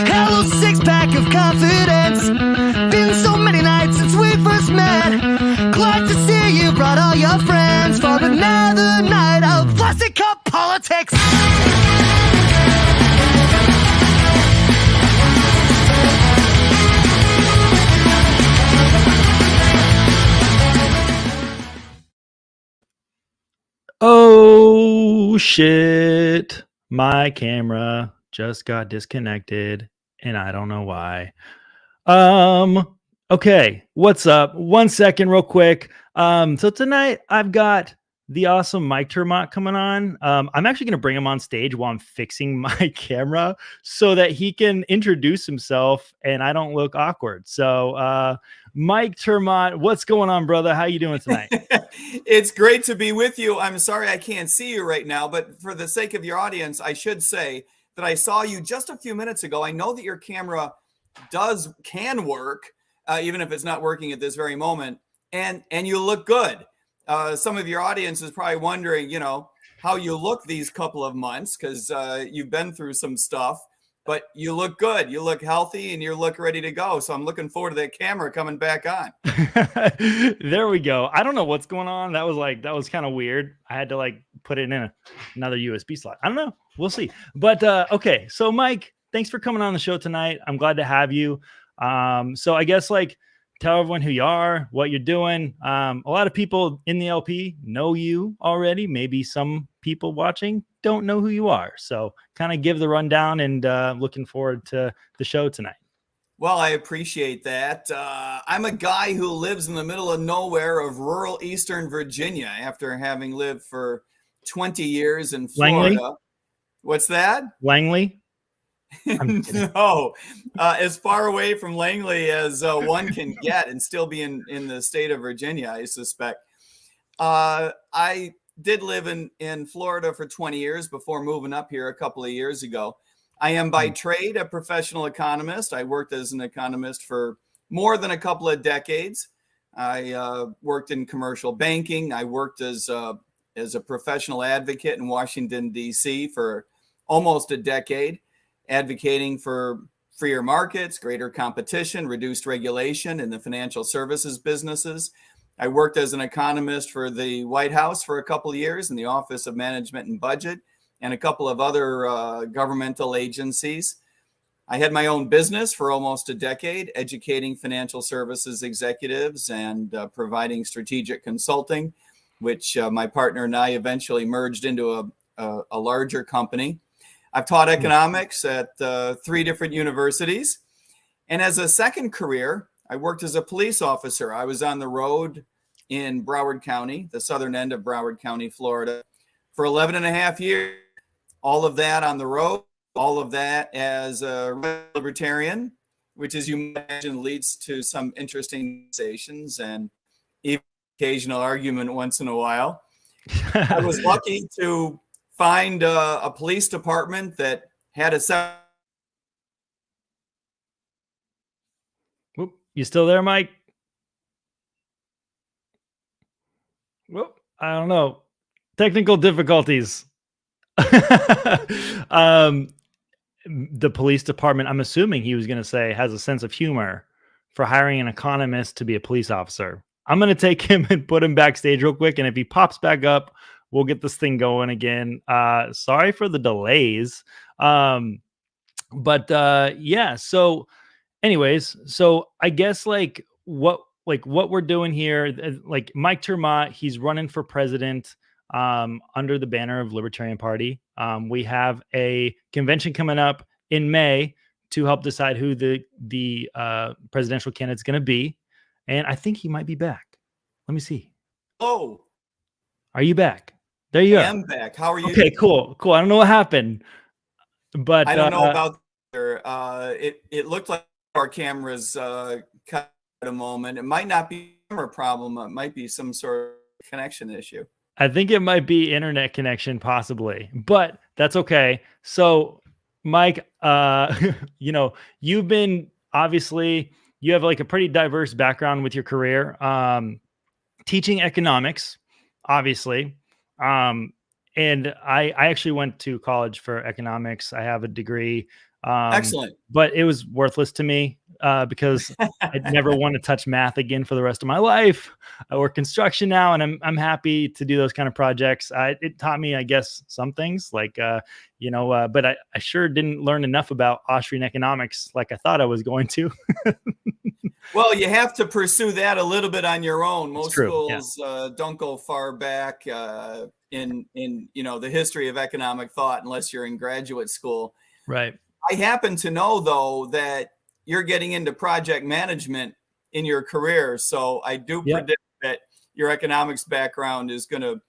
Hello, six-pack of confidence. Been so many nights since we first met. Glad to see you brought all your friends for another night of plastic cup politics. Oh shit, my camera just got disconnected and I don't know why. Okay, what's up? 1 second real quick. So tonight I've got the awesome Mike Termott coming on. I'm actually going to bring him on stage while I'm fixing my camera so that he can introduce himself and I don't look awkward. So Mike Termott, what's going on, brother? How you doing tonight? It's great to be with you. I'm sorry I can't see you right now, but for the sake of your audience, I should say that I saw you just a few minutes ago. I know that your camera can work, even if it's not working at this very moment, and you look good. Some of your audience is probably wondering, how you look these couple of months because you've been through some stuff. But you look good. You look healthy and you look ready to go. So I'm looking forward to that camera coming back on. There we go. I don't know what's going on. That was kind of weird. I had to put it in another USB slot. I don't know. We'll see. But okay. So Mike, thanks for coming on the show tonight. I'm glad to have you. So I guess tell everyone who you are, what you're doing. A lot of people in the LP know you already. Maybe some people watching don't know who you are. So kind of give the rundown and looking forward to the show tonight. Well, I appreciate that. I'm a guy who lives in the middle of nowhere of rural Eastern Virginia after having lived for 20 years in Florida. Langley? What's that? Langley? No, as far away from Langley as one can get and still be in the state of Virginia, I suspect. I did live in Florida for 20 years before moving up here a couple of years ago. I am by trade a professional economist. I worked as an economist for more than a couple of decades. I worked in commercial banking. I worked as a professional advocate in Washington, D.C. for almost a decade, advocating for freer markets, greater competition, reduced regulation in the financial services businesses. I worked as an economist for the White House for a couple of years in the Office of Management and Budget and a couple of other governmental agencies. I had my own business for almost a decade, educating financial services executives and providing strategic consulting, which my partner and I eventually merged into a larger company. I've taught economics at 3 different universities. And as a second career, I worked as a police officer. I was on the road in Broward County, the southern end of Broward County, Florida, for 11 and a half years. All of that on the road, all of that as a libertarian, which, as you imagine, leads to some interesting conversations and even occasional argument once in a while. I was lucky to find a police department that had a Whoop, you still there, Mike? Whoop, I don't know. Technical difficulties. The police department, I'm assuming he was going to say, has a sense of humor for hiring an economist to be a police officer. I'm going to take him and put him backstage real quick. And if he pops back up, we'll get this thing going again. Sorry for the delays. Yeah. So anyways, so I guess what we're doing here, Mike Termott, he's running for president under the banner of Libertarian Party. We have a convention coming up in May to help decide who the presidential candidate's going to be. And I think he might be back. Let me see. Oh, are you back? There you I are. am back. How are you? Okay, cool. I don't know what happened, but I don't know about it looked like our cameras cut at a moment. It might not be a camera problem. It might be some sort of connection issue. I think it might be internet connection possibly, but that's okay. So Mike, you've been, obviously you have a pretty diverse background with your career, teaching economics, obviously. and I actually went to college for economics. I have a degree. Excellent. But it was worthless to me because I never want to touch math again for the rest of my life. I work construction now, and I'm happy to do those kind of projects. It taught me, I guess, some things like, but I sure didn't learn enough about Austrian economics like I thought I was going to. Well, you have to pursue that a little bit on your own. Most schools don't go far back in the history of economic thought unless you're in graduate school. Right. I happen to know, though, that you're getting into project management in your career. So I do predict that your economics background is going to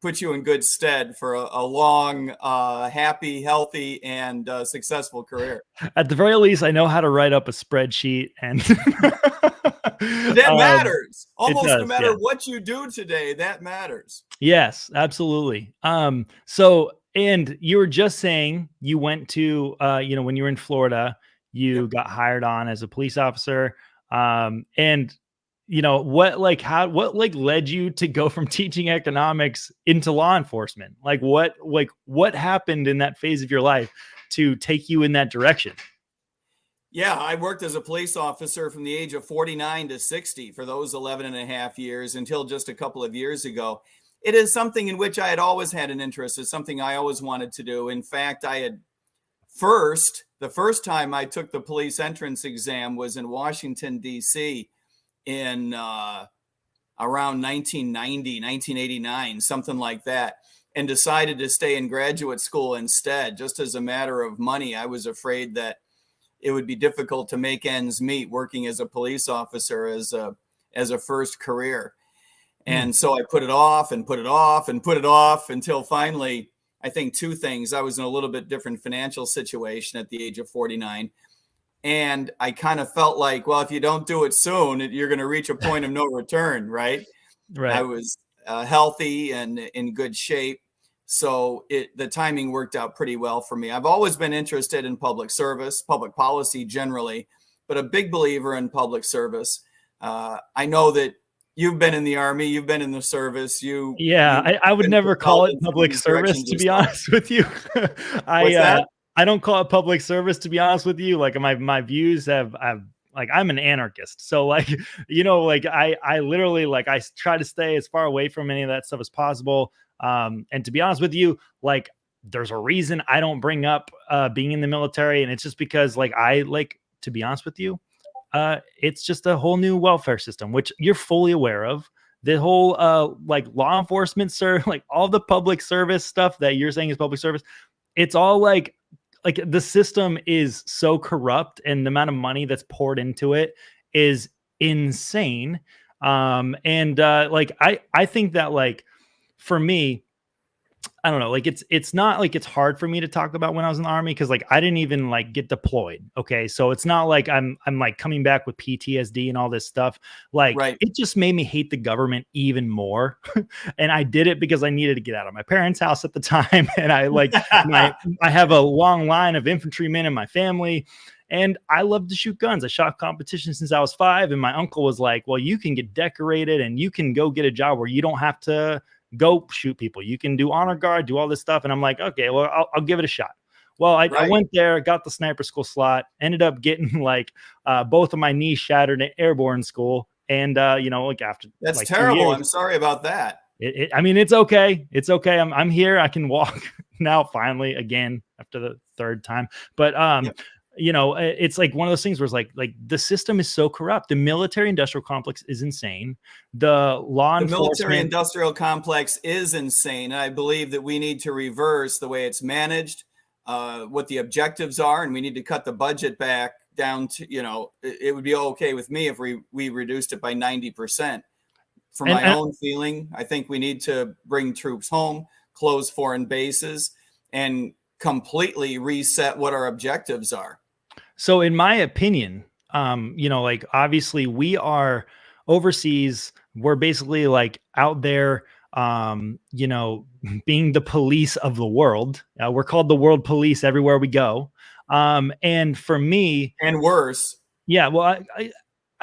put you in good stead for a long, happy, healthy, and successful career. At the very least, I know how to write up a spreadsheet, and that matters. Almost does, no matter what you do today, that matters. Yes, absolutely. So, and you were just saying you went to, when you were in Florida, you got hired on as a police officer. And what led you to go from teaching economics into law enforcement? What happened in that phase of your life to take you in that direction? Yeah, I worked as a police officer from the age of 49 to 60 for those 11 and a half years until just a couple of years ago. It is something in which I had always had an interest. It's something I always wanted to do. In fact, the first time I took the police entrance exam was in Washington, D.C. in around 1990, 1989, something like that, and decided to stay in graduate school instead, just as a matter of money. I was afraid that it would be difficult to make ends meet working as a police officer as a first career. And so I put it off and put it off and put it off until finally, I think two things. I was in a little bit different financial situation at the age of 49. And I kind of felt like, well, if you don't do it soon, you're going to reach a point of no return, right? Right. I was healthy and in good shape. So the timing worked out pretty well for me. I've always been interested in public service, public policy generally, but a big believer in public service. I know that you've been in the Army, you've been in the service. I would never call it public service, to be honest with you. I don't call it public service, to be honest with you. Like my views I'm an anarchist. So I literally I try to stay as far away from any of that stuff as possible. And to be honest with you, there's a reason I don't bring up being in the military. And it's just because to be honest with you, it's just a whole new welfare system, which you're fully aware of. The whole law enforcement, all the public service stuff that you're saying is public service. It's all like the system is so corrupt, and the amount of money that's poured into it is insane. I think that for me, I don't know, it's not it's hard for me to talk about when I was in the Army, because I didn't even get deployed. Okay. So it's not like I'm coming back with PTSD and all this stuff. Right. It just made me hate the government even more. And I did it because I needed to get out of my parents' house at the time. And I have a long line of infantrymen in my family, and I love to shoot guns. I shot competition since I was 5. And my uncle was like, well, you can get decorated and you can go get a job where you don't have to go shoot people. You can do honor guard, do all this stuff. And I'm like, okay, well, I'll give it a shot. Well, I went there, got the sniper school slot, ended up getting both of my knees shattered at airborne school. And, after that's terrible. I'm sorry about that. It's okay. It's okay. I'm here. I can walk now finally again after the 3rd time. But, it's one of those things where it's the system is so corrupt. The military industrial complex is insane. The military industrial complex is insane. And I believe that we need to reverse the way it's managed, what the objectives are, and we need to cut the budget back down to, it would be okay with me if we reduced it by 90%. For my own feeling, I think we need to bring troops home, close foreign bases, and completely reset what our objectives are. So in my opinion, obviously we are overseas. We're basically out there, being the police of the world. We're called the world police everywhere we go. And for me, and worse. Yeah. Well,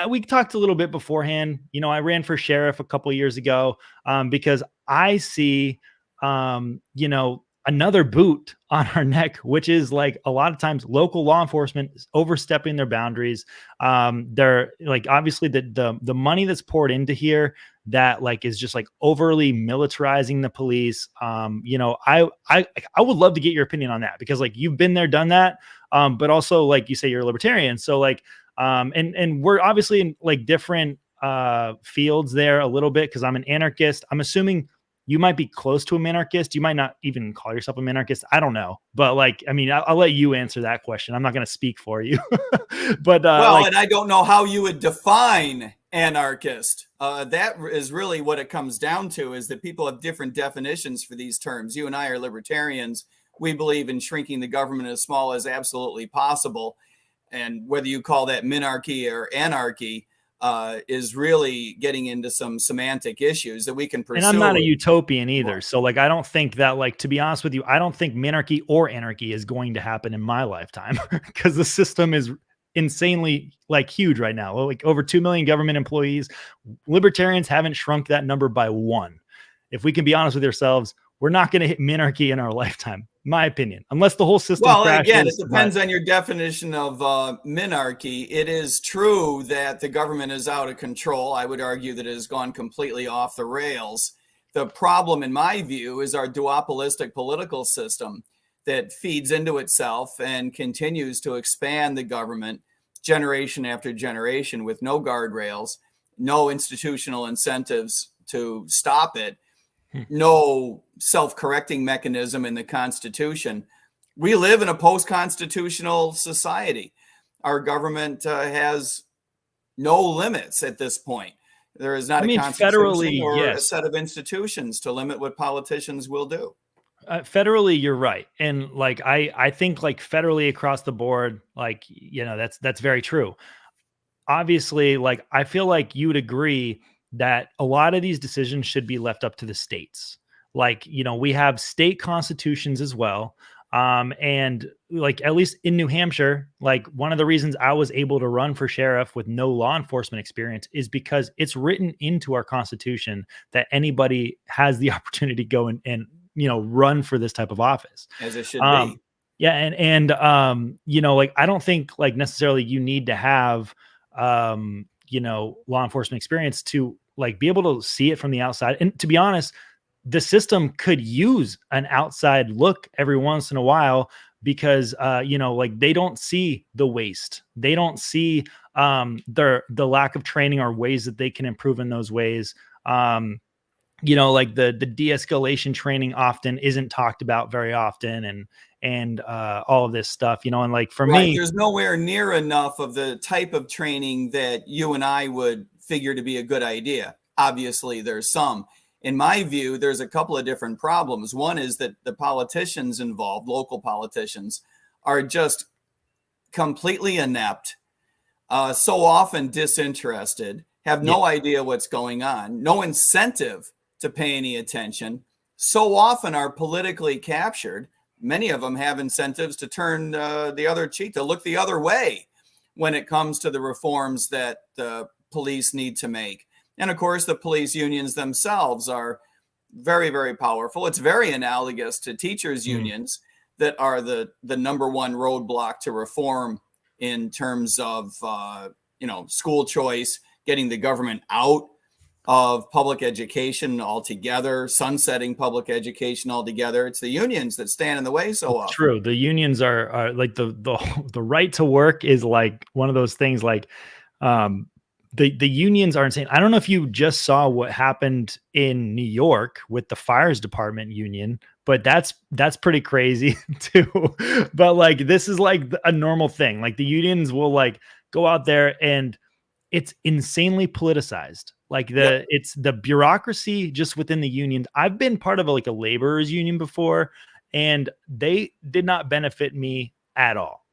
we talked a little bit beforehand. I ran for sheriff a couple of years ago, because I see you know, another boot on our neck, which is like a lot of times local law enforcement is overstepping their boundaries. They're like, obviously the money that's poured into here that like is just like overly militarizing the police. You know, I would love to get your opinion on that, because like you've been there, done that. But also like you say you're a libertarian. So like, and we're obviously in like different fields there a little bit, because I'm an anarchist. I'm assuming you might be close to a minarchist. You might not even call yourself a minarchist. I don't know. But like, I mean, I'll let you answer that question. I'm not going to speak for you. But well, like, and I don't know how you would define anarchist. That is really what it comes down to, is that people have different definitions for these terms. You and I are libertarians. We believe in shrinking the government as small as absolutely possible. And whether you call that minarchy or anarchy, is really getting into some semantic issues that we can pursue. And I'm not a utopian either. So like, I don't think that, like, to be honest with you, I don't think minarchy or anarchy is going to happen in my lifetime, because the system is insanely like huge right now. Like over 2 million government employees. Libertarians haven't shrunk that number by one. If we can be honest with ourselves, we're not going to hit minarchy in our lifetime, my opinion, unless the whole system crashes. Again, it depends on your definition of minarchy. It is true that the government is out of control. I would argue that it has gone completely off the rails. The problem, in my view, is our duopolistic political system that feeds into itself and continues to expand the government generation after generation with no guardrails, no institutional incentives to stop it, no self-correcting mechanism in the Constitution. We live in a post-constitutional society. Our government has no limits at this point. There is not a constitution federally, or yes, a set of institutions to limit what politicians will do. Federally, you're right. And like, I think like federally across the board, like, you know, that's very true. Obviously, like, I feel like you would agree that a lot of these decisions should be left up to the states. Like, you know, we have state constitutions as well. And like, at least in New Hampshire, like one of the reasons I was able to run for sheriff with no law enforcement experience is because it's written into our constitution that anybody has the opportunity to go and you know, run for this type of office. As it should be. Yeah. And you know, like, I don't think like necessarily you need to have, you know, law enforcement experience to like be able to see it from the outside. And to be honest, the system could use an outside look every once in a while, because you know, like, they don't see the waste. They don't see the lack of training or ways that they can improve in those ways. You know, like the de-escalation training often isn't talked about very often, and all of this stuff, you know, and like for me, there's nowhere near enough of the type of training that you and I would figure to be a good idea. Obviously, there's some. In my view, there's a couple of different problems. One is that the politicians involved, local politicians, are just completely inept, so often disinterested, have no idea what's going on, no incentive to pay any attention, so often are politically captured. Many of them have incentives to turn the other cheek, to look the other way when it comes to the reforms that the police need to make. And of course, the police unions themselves are very, very powerful. It's very analogous to teachers' unions that are the number one roadblock to reform in terms of, you know, school choice, getting the government out of public education altogether, sunsetting public education altogether. It's the unions that stand in the way so often. True. The unions are like the right to work is like one of those things. Like, the unions are insane. I don't know if you just saw what happened in New York with the fires department union, but that's pretty crazy too. But like, this is like a normal thing. Like, the unions will like go out there, and it's insanely politicized. Like it's the bureaucracy just within the unions. I've been part of like a laborers union before, and they did not benefit me at all.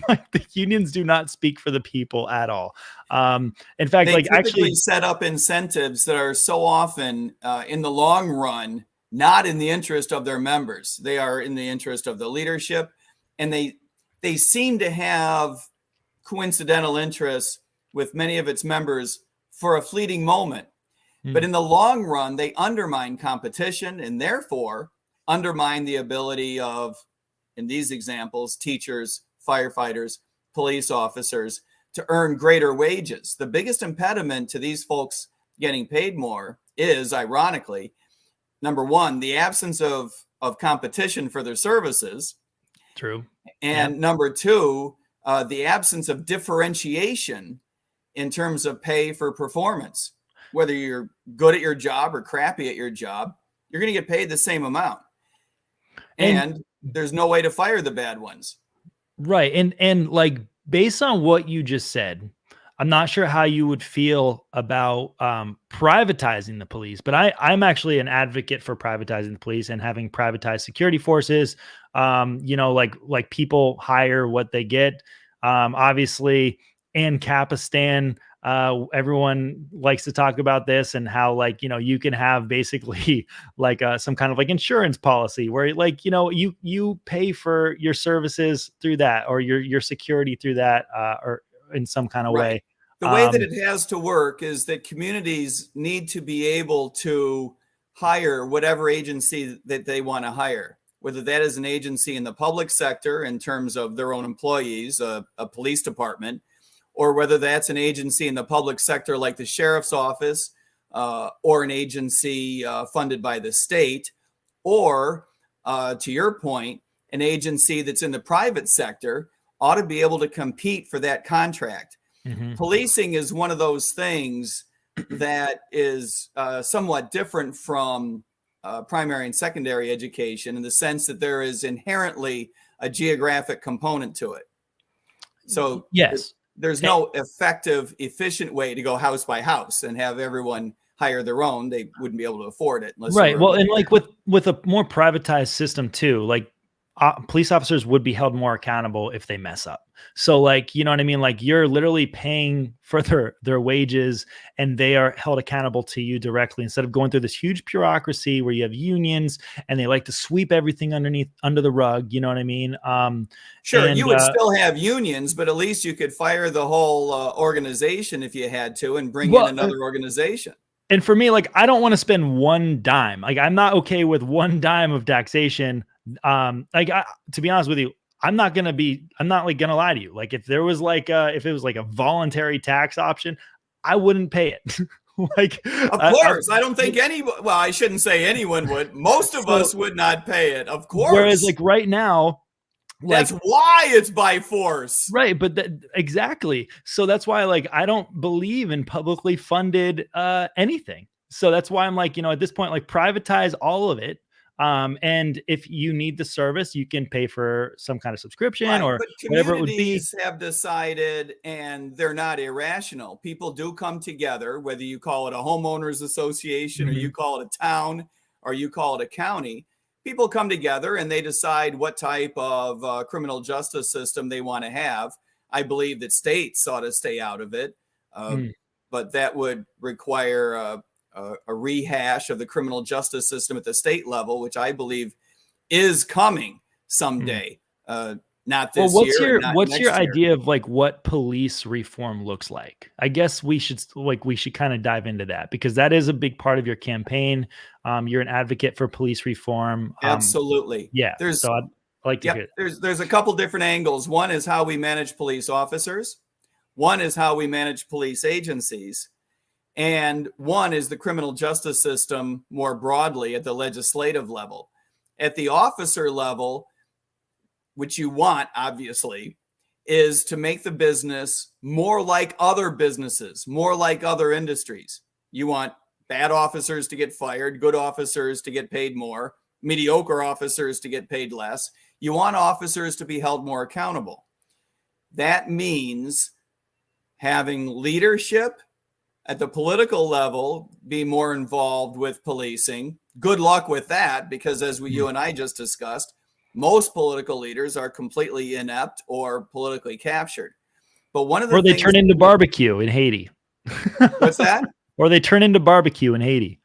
Like, the unions do not speak for the people at all. In fact, they like, actually set up incentives that are so often in the long run, not in the interest of their members. They are in the interest of the leadership, and they seem to have coincidental interests with many of its members for a fleeting moment. But in the long run, they undermine competition and therefore undermine the ability of, in these examples, teachers, firefighters, police officers to earn greater wages. The biggest impediment to these folks getting paid more is, ironically, number one, the absence of competition for their services. True. And number two, the absence of differentiation in terms of pay for performance. Whether you're good at your job or crappy at your job, you're going to get paid the same amount. And there's no way to fire the bad ones. Right. And like, based on what you just said, I'm not sure how you would feel about privatizing the police, but I'm actually an advocate for privatizing the police and having privatized security forces. Like people hire what they get. Obviously, in Capistan, everyone likes to talk about this and how, like, you can have basically like some kind of like insurance policy where, like, you pay for your services through that, or your security through that, or in some kind of way. The way that it has to work is that communities need to be able to hire whatever agency that they want to hire, whether that is an agency in the public sector in terms of their own employees, a police department, or whether that's an agency in the public sector like the sheriff's office, or an agency funded by the state, or to your point, an agency that's in the private sector ought to be able to compete for that contract. Mm-hmm. Policing is one of those things that is somewhat different from primary and secondary education in the sense that there is inherently a geographic component to it. So yes, there's no effective, efficient way to go house by house and have everyone hire their own. They wouldn't be able to afford it. Right. Well, and like with a more privatized system too, like police officers would be held more accountable if they mess up. So, like, you know what I mean? Like, you're literally paying for their wages and they are held accountable to you directly, instead of going through this huge bureaucracy where you have unions and they like to sweep everything under the rug. You know what I mean? Sure. You would still have unions, but at least you could fire the whole organization if you had to and bring in another organization. And for me, like, I don't want to spend one dime. Like, I'm not okay with one dime of taxation. To be honest with you, I'm not like gonna lie to you. Like, if there was like if it was like a voluntary tax option, I wouldn't pay it. Like, of course, I don't think anyone. Well, I shouldn't say anyone would. Most of us would not pay it. Of course. Whereas, like, right now, that's why it's by force. Right. But exactly. So that's why, like, I don't believe in publicly funded anything. So that's why I'm like, at this point, like, privatize all of it. And if you need the service, you can pay for some kind of subscription, or whatever it would be. Communities have decided, and they're not irrational. People do come together, whether you call it a homeowners association, or you call it a town, or you call it a county. People come together and they decide what type of criminal justice system they want to have. I believe that states ought to stay out of it, but that would require a rehash of the criminal justice system at the state level, which I believe is coming someday. Not this year. What's your idea of like what police reform looks like? I guess we should kind of dive into that, because that is a big part of your campaign. You're an advocate for police reform. Absolutely. Yeah. So I'd like to hear that. There's a couple different angles. One is how we manage police officers. One is how we manage police agencies. And one is the criminal justice system more broadly at the legislative level. At the officer level, which you want, obviously, is to make the business more like other businesses, more like other industries. You want bad officers to get fired, good officers to get paid more, mediocre officers to get paid less. You want officers to be held more accountable. That means having leadership at the political level be more involved with policing. Good luck with that, because as you and I just discussed, most political leaders are completely inept or politically captured. But one of the they turn into barbecue in Haiti. What's that? Or they turn into barbecue in Haiti.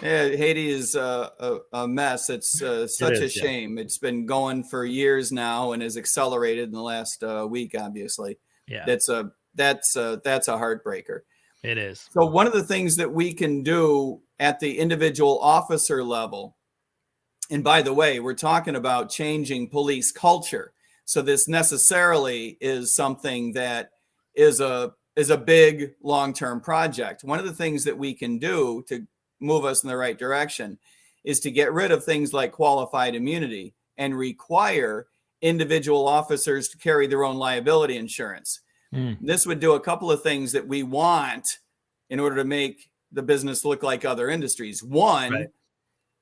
Yeah, Haiti is a mess. It's such a shame. It's been going for years now and has accelerated in the last week. Obviously, yeah, that's a heartbreaker. It is. So one of the things that we can do at the individual officer level, and by the way, we're talking about changing police culture. So this necessarily is something that is a big long-term project. One of the things that we can do to move us in the right direction is to get rid of things like qualified immunity and require individual officers to carry their own liability insurance. This would do a couple of things that we want in order to make the business look like other industries. One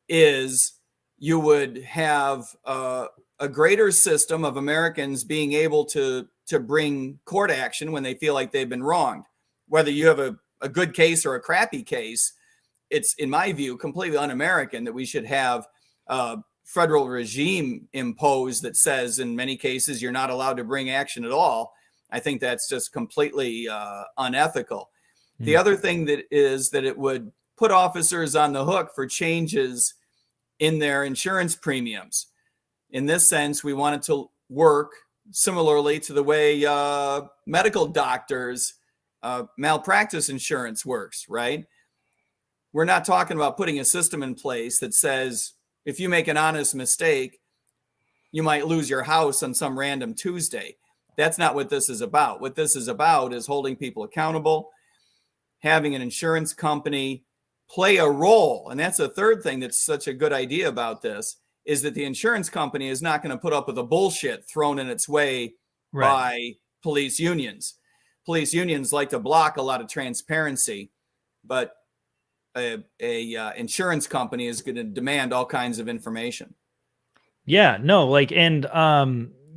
is you would have a greater system of Americans being able to bring court action when they feel like they've been wronged. Whether you have a good case or a crappy case, it's, in my view, completely un-American that we should have a federal regime imposed that says in many cases you're not allowed to bring action at all. I think that's just completely unethical. The other thing that is that it would put officers on the hook for changes in their insurance premiums. In this sense, we want it to work similarly to the way medical doctors' malpractice insurance works, right? We're not talking about putting a system in place that says if you make an honest mistake, you might lose your house on some random Tuesday. That's not what this is about. What this is about is holding people accountable, having an insurance company play a role. And that's a third thing that's such a good idea about this, is that the insurance company is not going to put up with the bullshit thrown in its way by police unions. Police unions like to block a lot of transparency, but a insurance company is going to demand all kinds of information. Yeah, no, like, and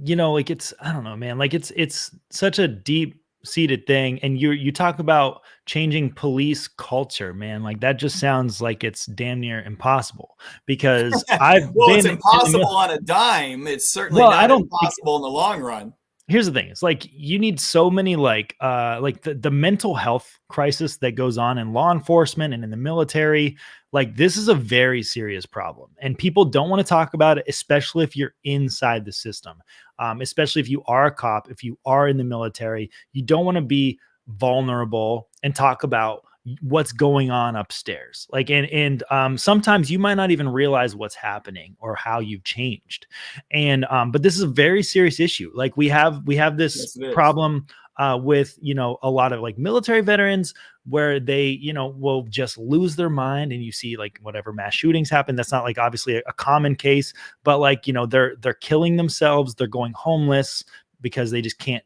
you know, like it's, I don't know, man, like it's such a deep seated thing. And you talk about changing police culture, man. Like that just sounds like it's damn near impossible, because it's impossible on a dime. It's certainly not impossible in the long run. Here's the thing. It's like you need so many like the mental health crisis that goes on in law enforcement and in the military. Like this is a very serious problem, and people don't want to talk about it, especially if you're inside the system. Especially if you are a cop, if you are in the military, you don't want to be vulnerable and talk about what's going on upstairs. Like, and sometimes you might not even realize what's happening or how you've changed. And, but this is a very serious issue. Like we have this problem with, you know, a lot of like military veterans where they, you know, will just lose their mind, and you see like whatever mass shootings happen. That's not like obviously a common case, but like, you know, they're killing themselves. They're going homeless because they just can't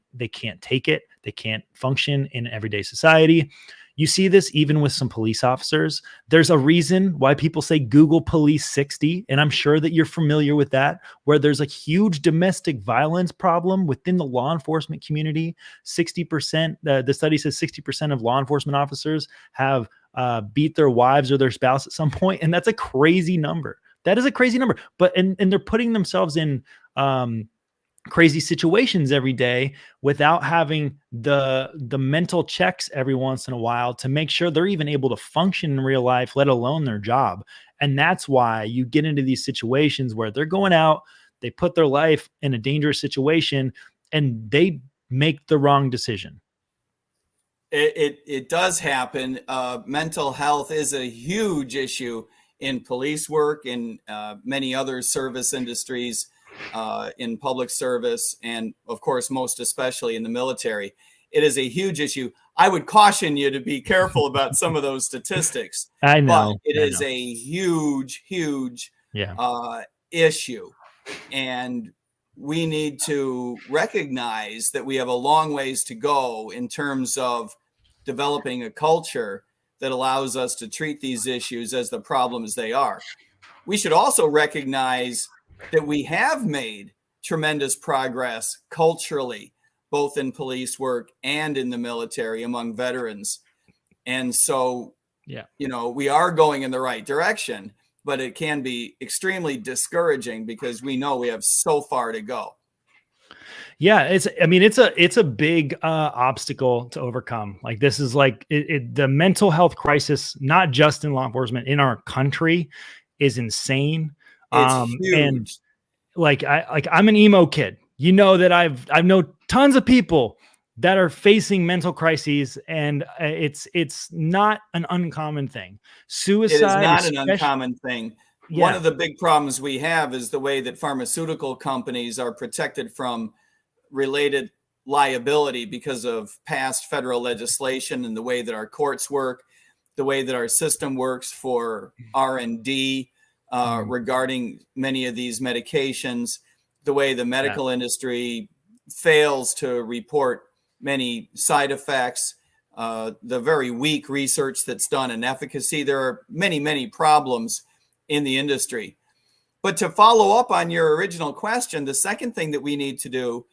take it. They can't function in everyday society. You see this even with some police officers. There's a reason why people say Google Police 60, and I'm sure that you're familiar with that, where there's a huge domestic violence problem within the law enforcement community. 60%, the study says 60% of law enforcement officers have beat their wives or their spouse at some point, and that's a crazy number. That is a crazy number. But and they're putting themselves in crazy situations every day without having the mental checks every once in a while to make sure they're even able to function in real life, let alone their job. And that's why you get into these situations where they're going out, they put their life in a dangerous situation, and they make the wrong decision. It does happen. Mental health is a huge issue in police work, in many other service industries, in public service, and of course, most especially in the military. It is a huge issue. I would caution you to be careful about some of those statistics. I know. But it is a huge issue. And we need to recognize that we have a long ways to go in terms of developing a culture that allows us to treat these issues as the problems they are. We should also recognize that we have made tremendous progress culturally, both in police work and in the military among veterans. And so, you know, we are going in the right direction, but it can be extremely discouraging because we know we have so far to go. Yeah, it's a big obstacle to overcome. Like this is like the mental health crisis, not just in law enforcement, in our country, is insane. It's huge. And I'm an emo kid. You know that I've known tons of people that are facing mental crises, and it's not an uncommon thing. Suicide It is not an especially- uncommon thing. Yeah. One of the big problems we have is the way that pharmaceutical companies are protected from related liability because of past federal legislation, and the way that our courts work, the way that our system works for R&D regarding many of these medications, the way the medical industry fails to report many side effects, the very weak research that's done in efficacy. There are many, many problems in the industry. But to follow up on your original question, the second thing that we need to do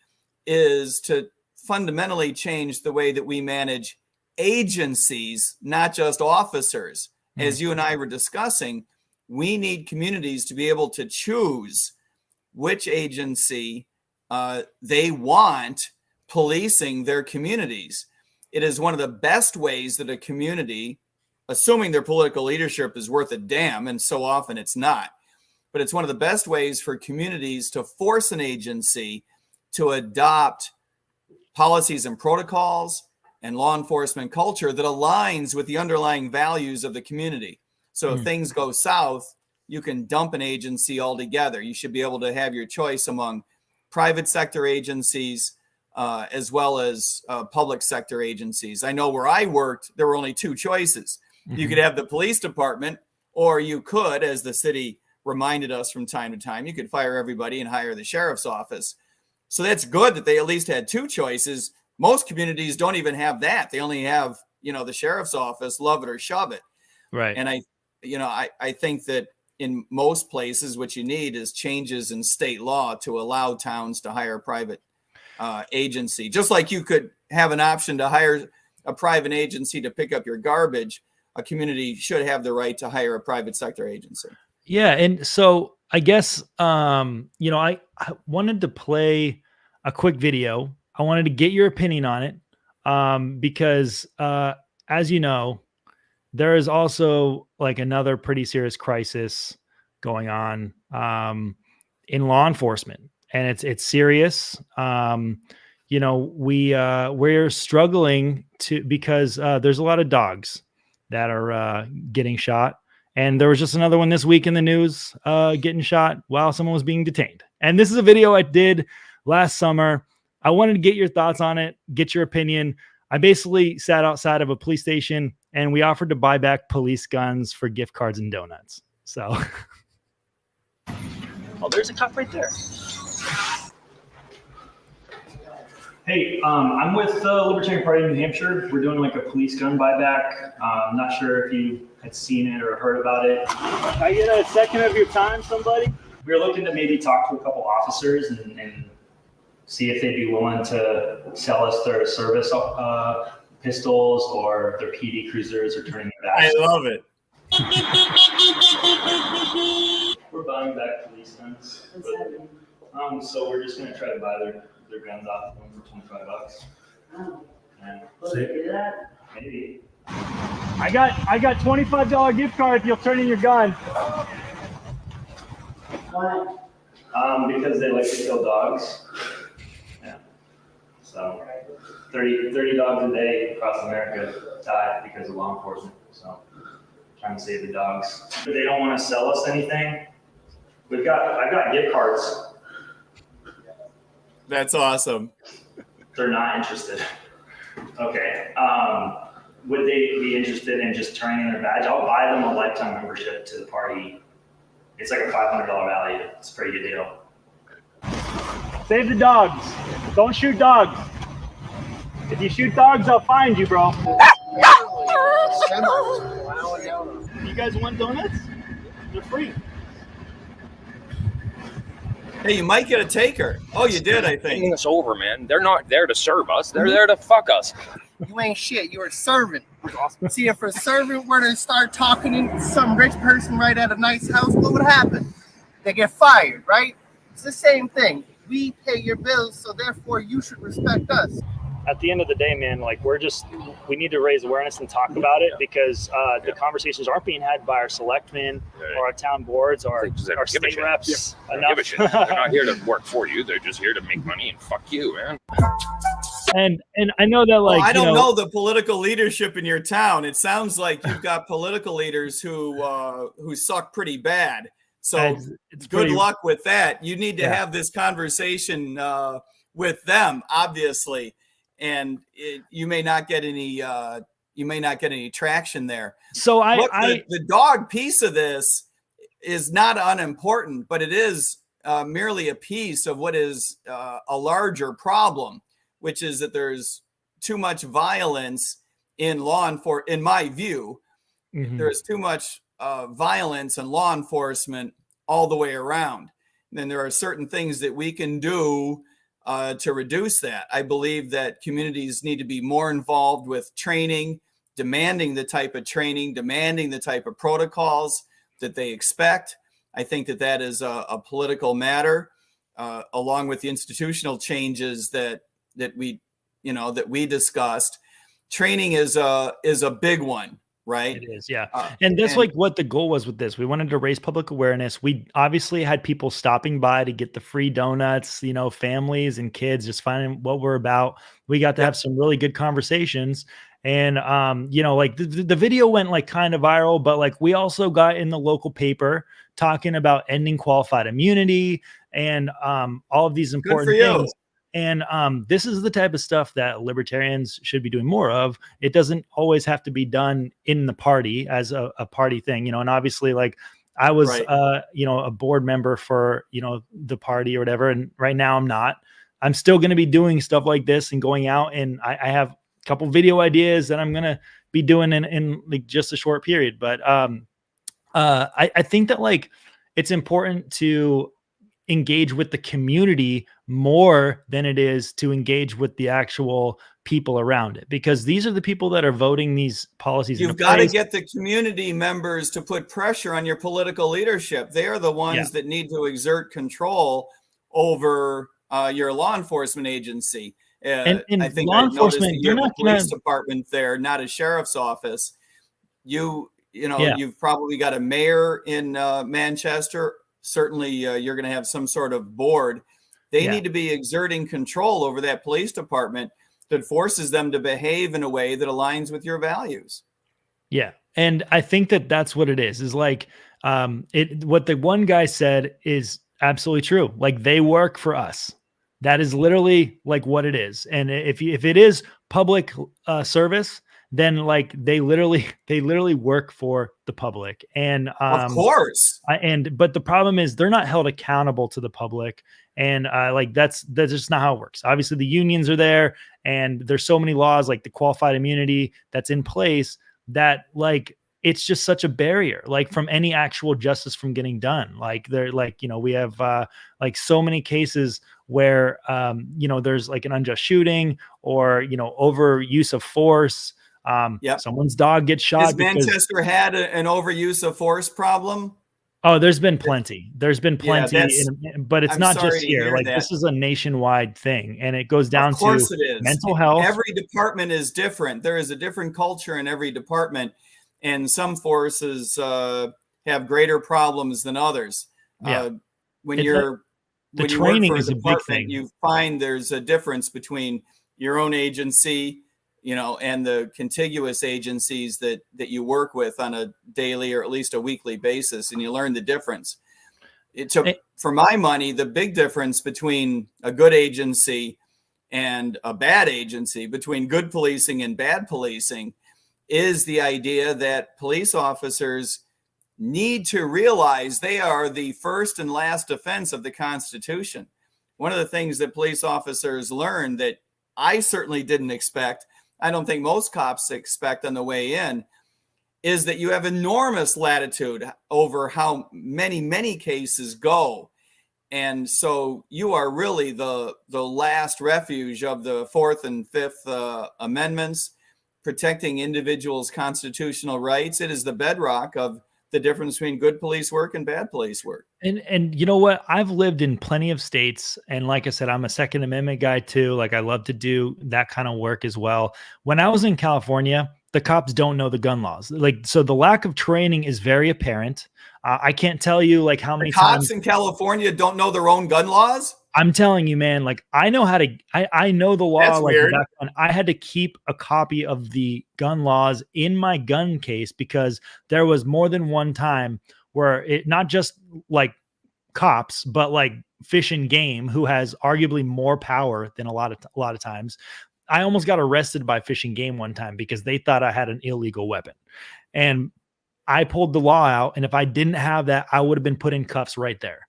is to fundamentally change the way that we manage agencies, not just officers. As you and I were discussing, we need communities to be able to choose which agency they want policing their communities. It is one of the best ways that a community, assuming their political leadership is worth a damn, and so often it's not, but it's one of the best ways for communities to force an agency to adopt policies and protocols and law enforcement culture that aligns with the underlying values of the community. So if things go south, you can dump an agency altogether. You should be able to have your choice among private sector agencies as well as public sector agencies. I know where I worked, there were only two choices. You could have the police department, or you could, as the city reminded us from time to time, you could fire everybody and hire the sheriff's office. So that's good that they at least had two choices. Most communities don't even have that. They only have, the sheriff's office, love it or shove it. Right. And I think that in most places, what you need is changes in state law to allow towns to hire a private agency. Just like you could have an option to hire a private agency to pick up your garbage, a community should have the right to hire a private sector agency. Yeah. And so I guess, I wanted to play a quick video. I wanted to get your opinion on it because, as you know, there is also like another pretty serious crisis going on in law enforcement, and it's serious. We're struggling because there's a lot of dogs that are getting shot. And there was just another one this week in the news getting shot while someone was being detained. And this is a video I did last summer. I wanted to get your thoughts on it, get your opinion. I basically sat outside of a police station and we offered to buy back police guns for gift cards and donuts. So, oh, there's a cop right there. Hey, I'm with the Libertarian Party in New Hampshire. We're doing like a police gun buyback. I'm not sure if you had seen it or heard about it. Can I get a second of your time, somebody? We were looking to maybe talk to a couple officers and see if they'd be willing to sell us their service pistols or their PD cruisers or turning their backs. I love it. We're buying back police guns. So we're just going to try to buy their guns off of them for $25. Oh. Yeah. Will they do that? Maybe. I got $25 gift card if you'll turn in your gun. Why? Because they like to kill dogs. Yeah. So 30 dogs a day across America die because of law enforcement. So trying to save the dogs. But they don't want to sell us anything. I've got gift cards. That's awesome. They're not interested. Okay. Would they be interested in just turning in their badge? I'll buy them a lifetime membership to the party. It's like a $500 value. It's a pretty good deal. Save the dogs. Don't shoot dogs. If you shoot dogs, I'll find you, bro. You guys want donuts? They're free. Hey, you might get a taker. Oh, you did, I think. Handing us over, man. They're not there to serve us. They're there to fuck us. You ain't shit. You're a servant. See, if a servant were to start talking to some rich person right at a nice house, what would happen? They get fired, right? It's the same thing. We pay your bills, so therefore you should respect us. At the end of the day, man, like we need to raise awareness and talk about it because the conversations aren't being had by our selectmen or our town boards or our state reps. They don't give a shit. They're not here to work for you. They're just here to make money and fuck you, man. And I know that, Well, like, I don't know the political leadership in your town. It sounds like you've got political leaders who suck pretty bad. So it's good pretty, luck with that. You need to Yeah. have this conversation with them, obviously, and you may not get any traction there. So Look, the dog piece of this is not unimportant, but it is merely a piece of what is a larger problem, which is that there's too much violence in law enforcement. In my view, there's too much violence in law enforcement all the way around. And then there are certain things that we can do to reduce that. I believe that communities need to be more involved with training, demanding the type of training, demanding the type of protocols that they expect. I think that that is a political matter, along with the institutional changes that we discussed. Training is a big one, right? It is, yeah. And that's like what the goal was with this. We wanted to raise public awareness. We obviously had people stopping by to get the free donuts, families and kids just finding what we're about. We got to have some really good conversations. And, like the video went like kind of viral, but like we also got in the local paper talking about ending qualified immunity and all of these important things. And this is the type of stuff that libertarians should be doing more of. It doesn't always have to be done in the party as a party thing, and obviously like I was, a board member for, the party or whatever. And right now I'm not. I'm still going to be doing stuff like this and going out, and I have a couple video ideas that I'm going to be doing in like just a short period. But I think that like it's important to engage with the community more than it is to engage with the actual people around it, because these are the people that are voting these policies. You've got to get the community members to put pressure on your political leadership. They are the ones that need to exert control over your law enforcement agency. And I think law I noticed enforcement, that you're the police department there, not a sheriff's office. You've probably got a mayor in Manchester. Certainly you're going to have some sort of board. They need to be exerting control over that police department that forces them to behave in a way that aligns with your values. Yeah. And I think that that's what it is like, what the one guy said is absolutely true. Like they work for us. That is literally like what it is. And if it is public service, then like they literally work for the public. And of course. But the problem is they're not held accountable to the public. And like that's just not how it works. Obviously the unions are there, and there's so many laws like the qualified immunity that's in place that like it's just such a barrier, like from any actual justice from getting done. Like they're like, we have like so many cases where there's like an unjust shooting or overuse of force. Someone's dog gets shot. Has Manchester had an overuse of force problem? Oh, there's been plenty. There's been plenty, but it's not just here. Like this is a nationwide thing, and it goes down to mental health. Every department is different. There is a different culture in every department, and some forces have greater problems than others. When you training work for is a big thing. You find there's a difference between your own agency, and the contiguous agencies that you work with on a daily or at least a weekly basis, and you learn the difference. For my money, the big difference between a good agency and a bad agency, between good policing and bad policing, is the idea that police officers need to realize they are the first and last defense of the Constitution. One of the things that police officers learn that I certainly didn't expect, I don't think most cops expect on the way in, is that you have enormous latitude over how many cases go. And so you are really the last refuge of the Fourth and Fifth Amendments, protecting individuals' constitutional rights. It is the bedrock of the difference between good police work and bad police work. And you know what? I've lived in plenty of states. And like I said, I'm a Second Amendment guy too. Like I love to do that kind of work as well. When I was in California, the cops don't know the gun laws. So the lack of training is very apparent. I can't tell you like how many cops in California don't know their own gun laws. I'm telling you, man, like I know how to, I know the law. That's Like weird. back when I had to keep a copy of the gun laws in my gun case because there was more than one time where it, not just like cops, but like Fish and Game, who has arguably more power than a lot of times. I almost got arrested by Fish and Game one time because they thought I had an illegal weapon. And I pulled the law out. And if I didn't have that, I would have been put in cuffs right there.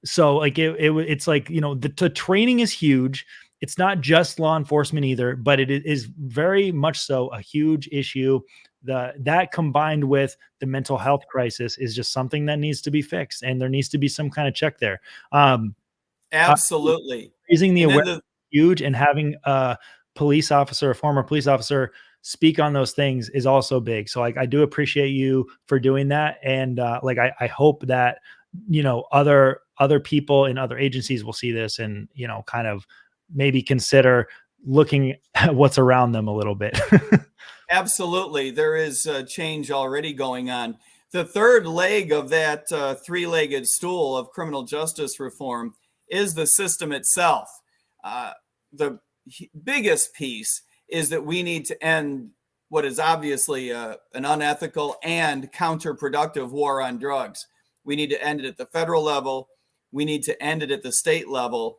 So like it's like, you know, the training is huge. It's not just law enforcement either, but it is very much so a huge issue. That combined with the mental health crisis is just something that needs to be fixed, and there needs to be some kind of check there. Absolutely. Raising the And then awareness is huge, and having a police officer, a former police officer, speak on those things is also big. So like I do appreciate you for doing that, and like I hope that, you know, other people in other agencies will see this and, you know, kind of maybe consider looking at what's around them a little bit. Absolutely. There is a change already going on. The third leg of that three-legged stool of criminal justice reform is the system itself. The biggest piece is that we need to end what is obviously an unethical and counterproductive war on drugs. We need to end it at the federal level. We need to end it at the state level.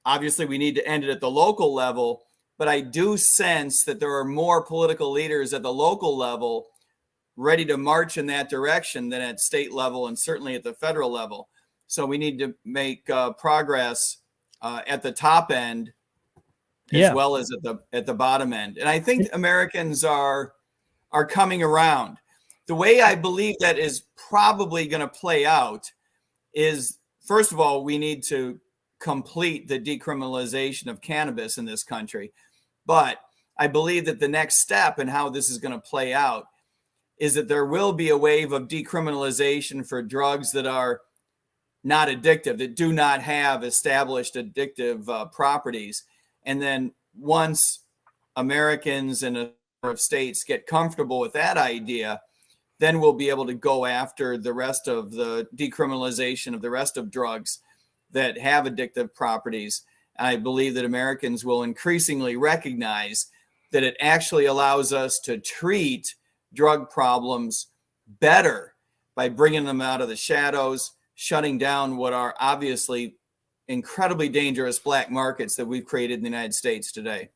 Obviously, we need to end it at the local level. But I do sense that there are more political leaders at the local level ready to march in that direction than at state level and certainly at the federal level. So we need to make progress at the top end as well as at the bottom end. And I think Americans are coming around. The way I believe that is probably going to play out is, first of all, we need to complete the decriminalization of cannabis in this country. But I believe that the next step in how this is going to play out is that there will be a wave of decriminalization for drugs that are not addictive, that do not have established addictive properties. And then once Americans in a number of states get comfortable with that idea, then we'll be able to go after the rest of the decriminalization of the rest of drugs that have addictive properties. I believe that Americans will increasingly recognize that it actually allows us to treat drug problems better by bringing them out of the shadows, shutting down what are obviously incredibly dangerous black markets that we've created in the United States today.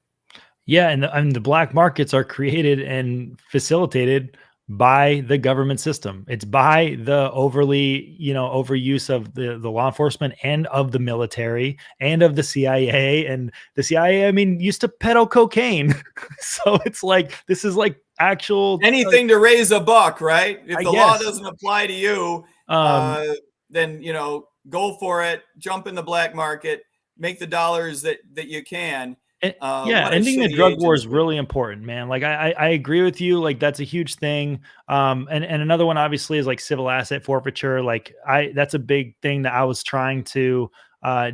Yeah, and the black markets are created and facilitated by the government system. It's by the overuse of the law enforcement and of the military and of the CIA. And the CIA, I mean, used to peddle cocaine. So it's like, this is like actual anything to raise a buck, right? If the law guess. doesn't apply to you, then, you know, go for it, jump in the black market, make the dollars that you can. Ending the drug war is really important, man. Like I agree with you. Like that's a huge thing. And another one obviously is like civil asset forfeiture. Like that's a big thing that I was trying to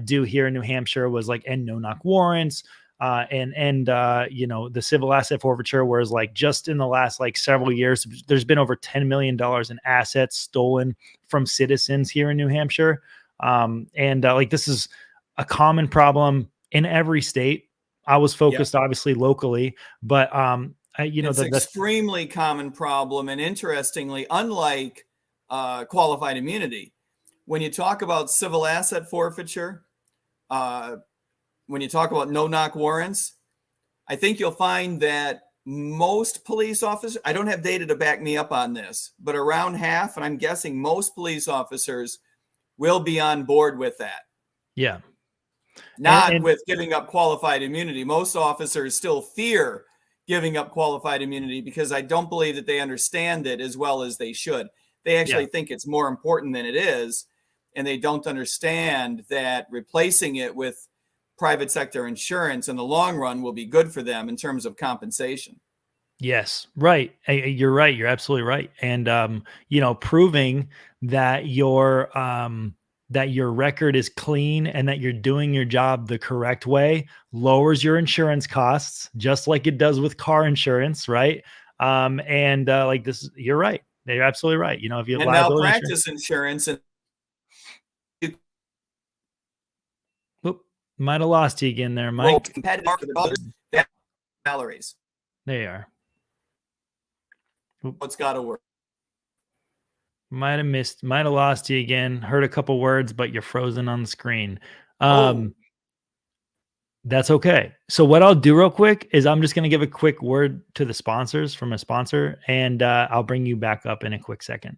do here in New Hampshire, was like end no-knock warrants, and the civil asset forfeiture, whereas like just in the last like several years, there's been over $10 million in assets stolen from citizens here in New Hampshire. Like this is a common problem in every state. I was focused obviously locally, but it's an extremely common problem. And interestingly, unlike qualified immunity, when you talk about civil asset forfeiture, when you talk about no-knock warrants, I think you'll find that most police officers, I don't have data to back me up on this, but around half, and I'm guessing most police officers will be on board with that. Yeah. Not with giving up qualified immunity. Most officers still fear giving up qualified immunity because I don't believe that they understand it as well as they should. They actually think it's more important than it is, and they don't understand that replacing it with private sector insurance in the long run will be good for them in terms of compensation. Yes, right. You're right. You're absolutely right. And proving that your record is clean and that you're doing your job the correct way lowers your insurance costs, just like it does with car insurance, right? Like this, you're right. You're absolutely right. You know, if you and malpractice insurance and Might have lost you again there, Well, Mike. competitive for the others, they have salaries. There you are. What's got to work? Might have lost you again. Heard a couple words, but you're frozen on the screen. Oh. That's okay. So what I'll do real quick is I'm just going to give a quick word to the sponsors from a sponsor, and I'll bring you back up in a quick second.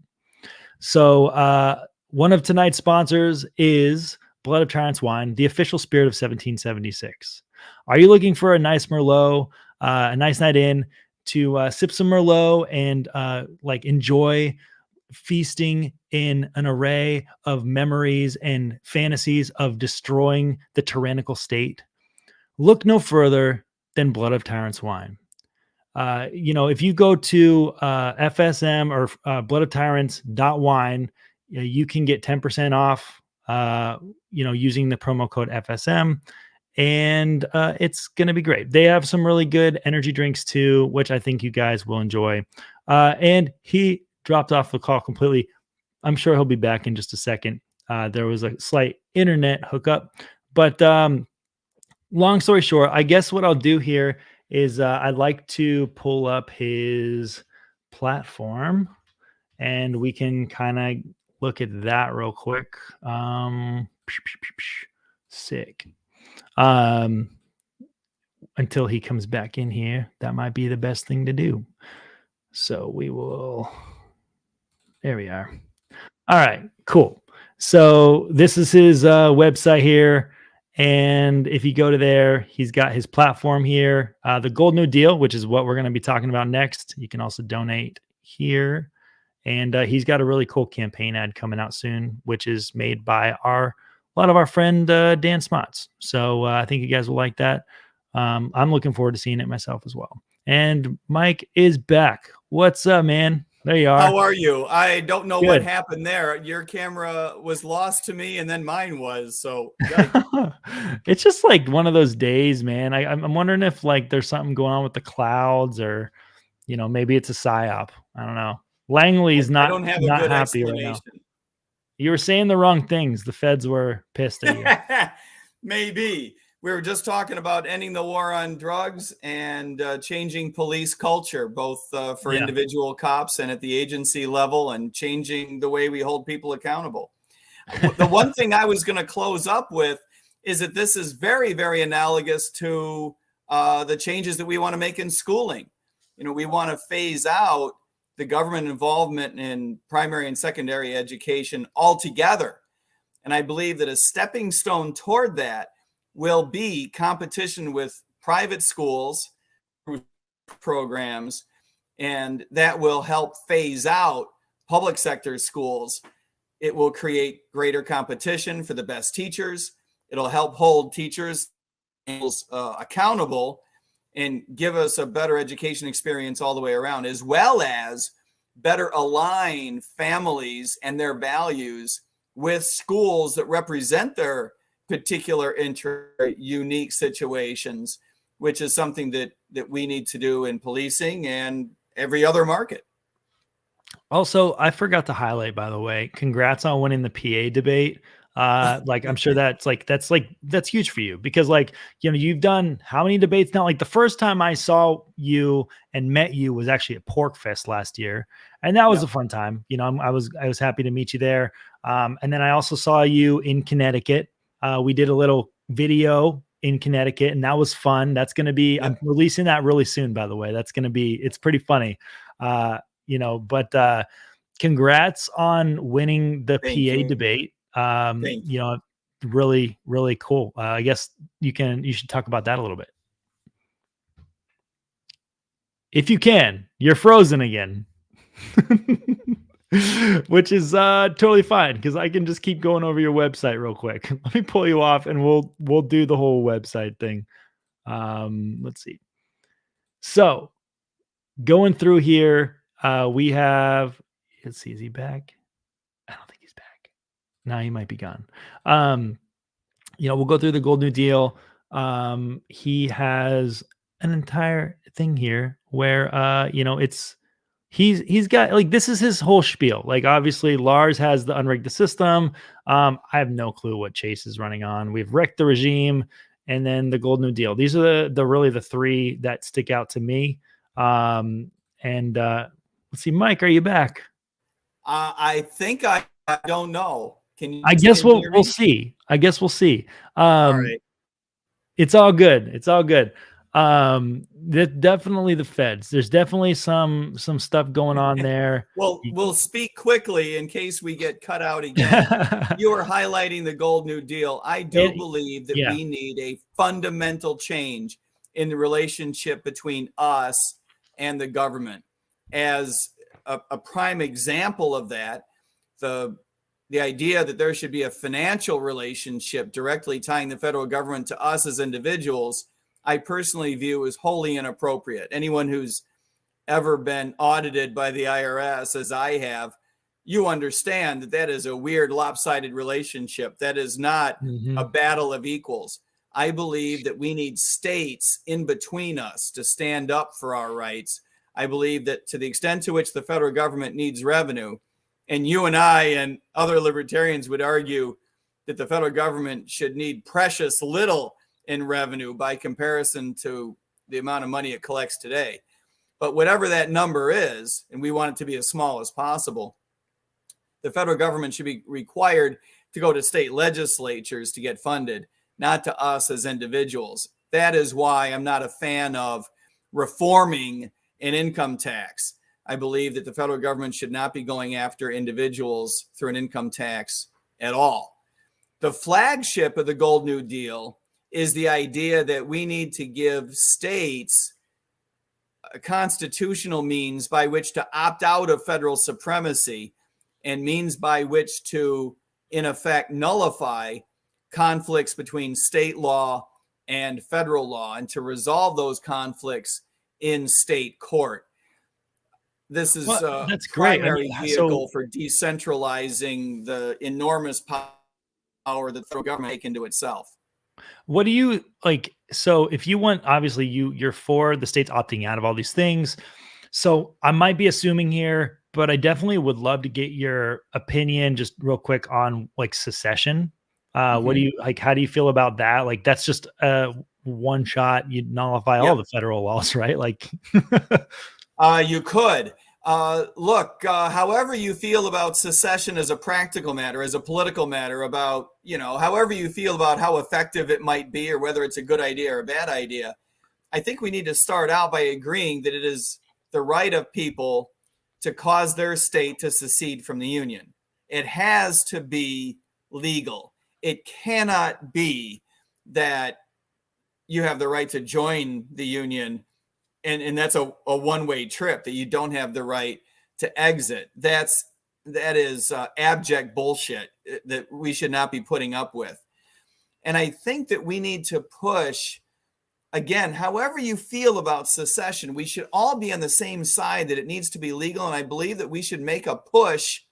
So one of tonight's sponsors is Blood of Tyrants Wine, the official spirit of 1776. Are you looking for a nice Merlot, a nice night in to sip some Merlot and like enjoy feasting in an array of memories and fantasies of destroying the tyrannical state? Look no further than Blood of Tyrants Wine. If you go to FSM or Blood of Tyrants.wine, you can get 10% off, using the promo code FSM, and it's going to be great. They have some really good energy drinks too, which I think you guys will enjoy. And he dropped off the call completely. I'm sure he'll be back in just a second. There was a slight internet hookup, but long story short, I guess what I'll do here is I'd like to pull up his platform and we can kind of look at that real quick. Sick. Until he comes back in here, that might be the best thing to do. So we will, there we are. All right, cool. So this is his website here. And if you go to there, he's got his platform here, the Gold New Deal, which is what we're going to be talking about next. You can also donate here. And he's got a really cool campaign ad coming out soon, which is made by a lot of our friend Dan Smots. So I think you guys will like that. I'm looking forward to seeing it myself as well. And Mike is back. What's up, man? There you are. How are you? I don't know Good. what happened there. Your camera was lost to me, and then mine was. So it's just like one of those days, man. I'm wondering if like there's something going on with the clouds, or maybe it's a psyop. I don't know. Langley's not happy right now. You were saying the wrong things. The feds were pissed at you. Maybe. We were just talking about ending the war on drugs and changing police culture, both for individual cops and at the agency level, and changing the way we hold people accountable. The one thing I was going to close up with is that this is very, very analogous to the changes that we want to make in schooling. We want to phase out the government involvement in primary and secondary education altogether. And I believe that a stepping stone toward that will be competition with private schools programs, and that will help phase out public sector schools. It will create greater competition for the best teachers. It'll help hold teachers accountable and give us a better education experience all the way around, as well as better align families and their values with schools that represent their particular unique situations, which is something that we need to do in policing and every other market. Also, I forgot to highlight, by the way, congrats on winning the PA debate. I'm sure that's huge for you, because you've done how many debates now? Like the first time I saw you and met you was actually at Pork Fest last year, and that was a fun time. I was happy to meet you there. And then I also saw you in Connecticut. We did a little video in Connecticut, and that was fun. That's going to be, I'm releasing that really soon, by the way. It's pretty funny. But congrats on winning the PA debate. Really, really cool. I guess you should talk about that a little bit. If you can. You're frozen again. Which is totally fine, because I can just keep going over your website real quick. Let me pull you off and we'll do the whole website thing. Let's see. So going through here, we have, let's see, is he back? I don't think he's back. No, he might be gone. We'll go through the Gold New Deal. He has an entire thing here where, he's got like, this is his whole spiel. Like, obviously Lars has the unrigged the system. I have no clue what Chase is running on. We've wrecked the regime, and then the Gold New Deal. These are the really the three that stick out to me. And let's see, Mike, are you back? I think I don't know. Can you? I guess can you hear me? we'll see. I guess we'll see. All right. It's all good. It's all good. Definitely the feds. There's definitely some stuff going on there. Well, we'll speak quickly in case we get cut out again. You were highlighting the Gold New Deal. I do believe that we need a fundamental change in the relationship between us and the government. As a prime example of that, the idea that there should be a financial relationship directly tying the federal government to us as individuals, I personally view as wholly inappropriate. Anyone who's ever been audited by the IRS, as I have, you understand that that is a weird, lopsided relationship. That is not a battle of equals. I believe that we need states in between us to stand up for our rights. I believe that to the extent to which the federal government needs revenue, and you and I and other libertarians would argue that the federal government should need precious little in revenue by comparison to the amount of money it collects today. But whatever that number is, and we want it to be as small as possible, the federal government should be required to go to state legislatures to get funded, not to us as individuals. That is why I'm not a fan of reforming an income tax. I believe that the federal government should not be going after individuals through an income tax at all. The flagship of the Gold New Deal is the idea that we need to give states a constitutional means by which to opt out of federal supremacy and means by which to, in effect, nullify conflicts between state law and federal law and to resolve those conflicts in state court. This is that's a great. primary vehicle for decentralizing the enormous power that the federal government take into itself. What do you like? So if you want, obviously you're for the states opting out of all these things. So I might be assuming here, but I definitely would love to get your opinion just real quick on like secession. What do you like? How do you feel about that? Like, that's just one shot. You nullify all the federal laws, right? Like, you could. Look, however you feel about secession as a practical matter, as a political matter, about, however you feel about how effective it might be or whether it's a good idea or a bad idea, I think we need to start out by agreeing that it is the right of people to cause their state to secede from the Union. It has to be legal. It cannot be that you have the right to join the Union and that's a one-way trip, that you don't have the right to exit. That is abject bullshit that we should not be putting up with. And I think that we need to push, again, however you feel about secession, we should all be on the same side that it needs to be legal. And I believe that we should make a push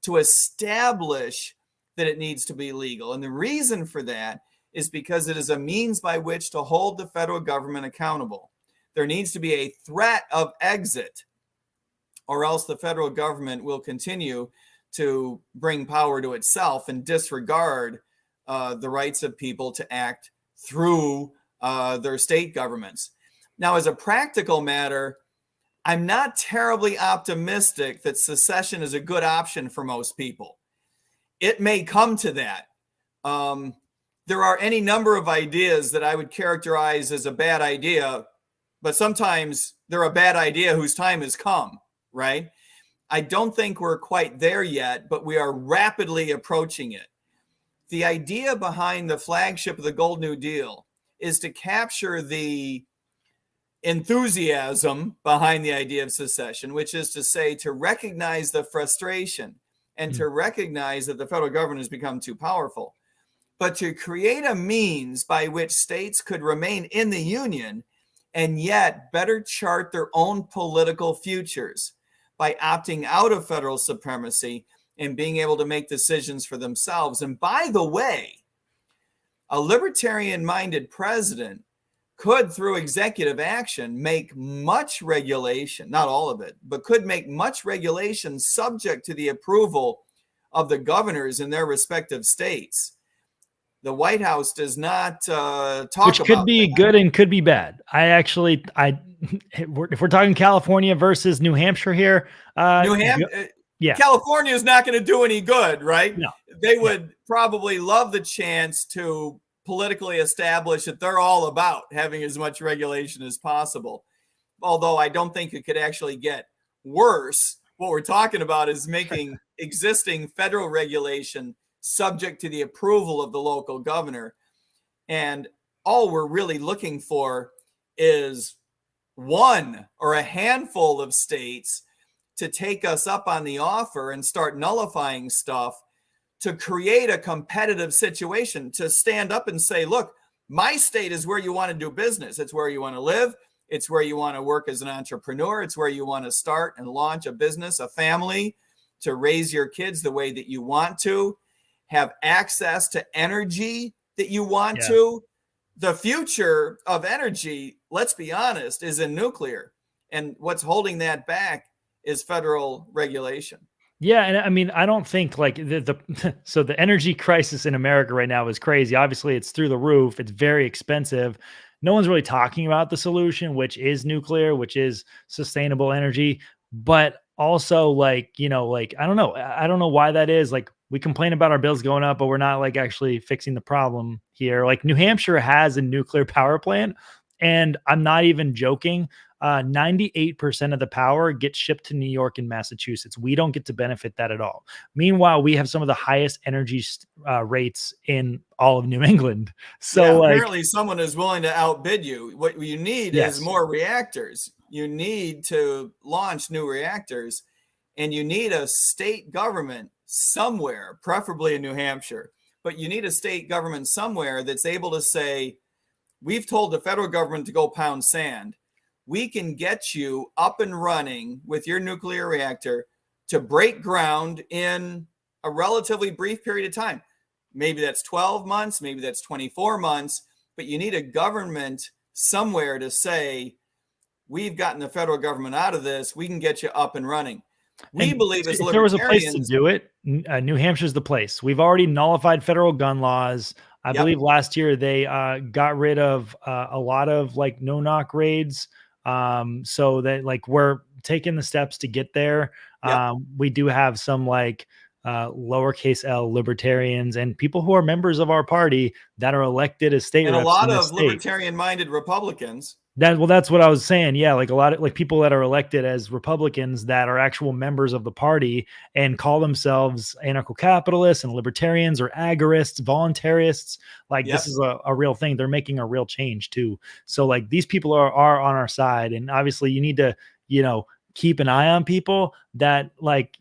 to establish that it needs to be legal. And the reason for that is because it is a means by which to hold the federal government accountable. There needs to be a threat of exit, or else the federal government will continue to bring power to itself and disregard the rights of people to act through their state governments. Now, as a practical matter, I'm not terribly optimistic that secession is a good option for most people. It may come to that. There are any number of ideas that I would characterize as a bad idea, but sometimes they're a bad idea whose time has come, right? I don't think we're quite there yet, but we are rapidly approaching it. The idea behind the flagship of the Gold New Deal is to capture the enthusiasm behind the idea of secession, which is to say, to recognize the frustration and to recognize that the federal government has become too powerful, but to create a means by which states could remain in the Union and yet better chart their own political futures by opting out of federal supremacy and being able to make decisions for themselves. And by the way, a libertarian-minded president could, through executive action, make much regulation, not all of it, but could make much regulation subject to the approval of the governors in their respective states. The White House does not talk about which could be that. good and could be bad. If we're talking California versus New Hampshire here, yeah, California is not going to do any good, right? No. They would probably love the chance to politically establish that they're all about having as much regulation as possible. Although I don't think it could actually get worse. What we're talking about is making existing federal regulation subject to the approval of the local governor. And all we're really looking for is one or a handful of states to take us up on the offer and start nullifying stuff to create a competitive situation, to stand up and say, look, my state is where you want to do business. It's where you want to live. It's where you want to work as an entrepreneur. It's where you want to start and launch a business, a family, to raise your kids the way that you want to, have access to energy that you want to. The future of energy, let's be honest, is in nuclear. And what's holding that back is federal regulation. Yeah, and I mean, I don't think like so the energy crisis in America right now is crazy. Obviously, it's through the roof. It's very expensive. No one's really talking about the solution, which is nuclear, which is sustainable energy. But also, like, you know, like, I don't know why that is. Like, we complain about our bills going up, but we're not like actually fixing the problem here. Like, New Hampshire has a nuclear power plant, and I'm not even joking. 98% of the power gets shipped to New York and Massachusetts. We don't get to benefit that at all. Meanwhile, we have some of the highest energy rates in all of New England. So apparently someone is willing to outbid you. What you need is more reactors. You need to launch new reactors, and you need a state government somewhere, preferably in New Hampshire, but you need a state government somewhere that's able to say, we've told the federal government to go pound sand. We can get you up and running with your nuclear reactor to break ground in a relatively brief period of time. Maybe that's 12 months, maybe that's 24 months, but you need a government somewhere to say, we've gotten the federal government out of this. We can get you up and running. We believe as if there was a place to do it, New Hampshire's the place. We've already nullified federal gun laws. I believe last year they got rid of a lot of like no-knock raids. So that like we're taking the steps to get there. We do have some like lowercase L libertarians and people who are members of our party that are elected as state reps. And a lot of libertarian-minded Republicans. That's what I was saying. Yeah, like a lot of like people that are elected as Republicans that are actual members of the party and call themselves anarcho-capitalists and libertarians or agorists, voluntarists. Like this is a real thing. They're making a real change too. So like these people are on our side, and obviously you need to, you know, keep an eye on people that like,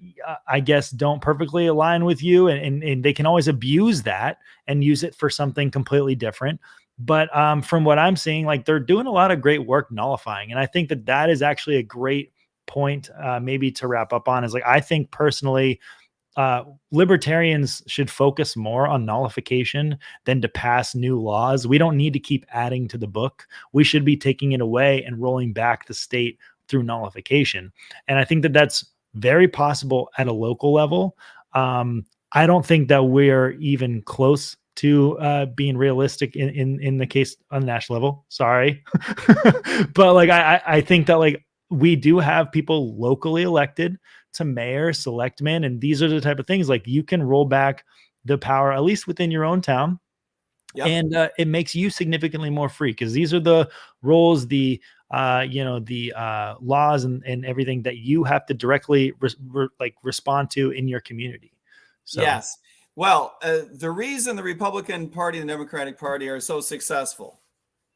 I guess, don't perfectly align with you, and they can always abuse that and use it for something completely different. But from what I'm seeing, like they're doing a lot of great work nullifying. And I think that is actually a great point maybe to wrap up on is like, I think personally, libertarians should focus more on nullification than to pass new laws. We don't need to keep adding to the book. We should be taking it away and rolling back the state through nullification. And I think that's very possible at a local level. I don't think that we're even close to being realistic in the case on the national level. Sorry. But like, I think that like we do have people locally elected to mayor, selectmen, and these are the type of things like you can roll back the power, at least within your own town. And it makes you significantly more free because these are the roles, the laws and everything that you have to directly respond to in your community. So. Yes. Well, the reason the Republican Party and the Democratic Party are so successful,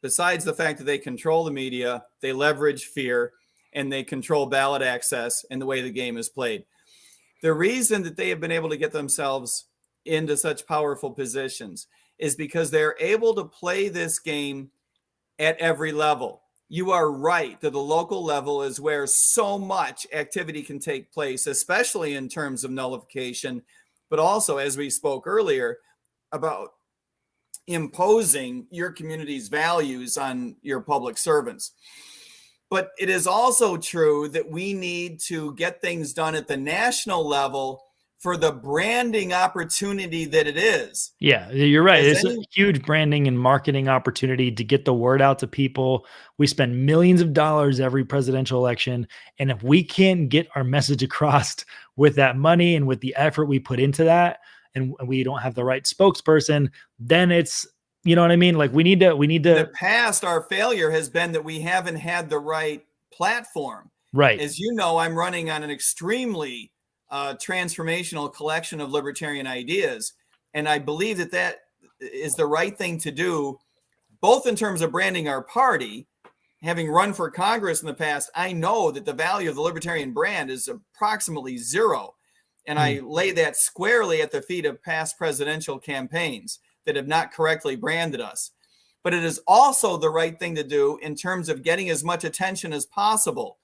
besides the fact that they control the media, they leverage fear, and they control ballot access and the way the game is played. The reason that they have been able to get themselves into such powerful positions is because they're able to play this game at every level. You are right that the local level is where so much activity can take place, especially in terms of nullification, but also, as we spoke earlier, about imposing your community's values on your public servants. But it is also true that we need to get things done at the national level for the branding opportunity that it is. Yeah, you're right. Has It's a huge branding and marketing opportunity to get the word out to people. We spend millions of dollars every presidential election. And if we can't get our message across with that money and with the effort we put into that, and we don't have the right spokesperson, then it's, you know what I mean? Like we need to. In the past, our failure has been that we haven't had the right platform. Right. As you know, I'm running on an extremely transformational collection of libertarian ideas. And I believe that that is the right thing to do, both in terms of branding our party. Having run for Congress in the past, I know that the value of the libertarian brand is approximately zero. And I lay that squarely at the feet of past presidential campaigns that have not correctly branded us. But it is also the right thing to do in terms of getting as much attention as possible.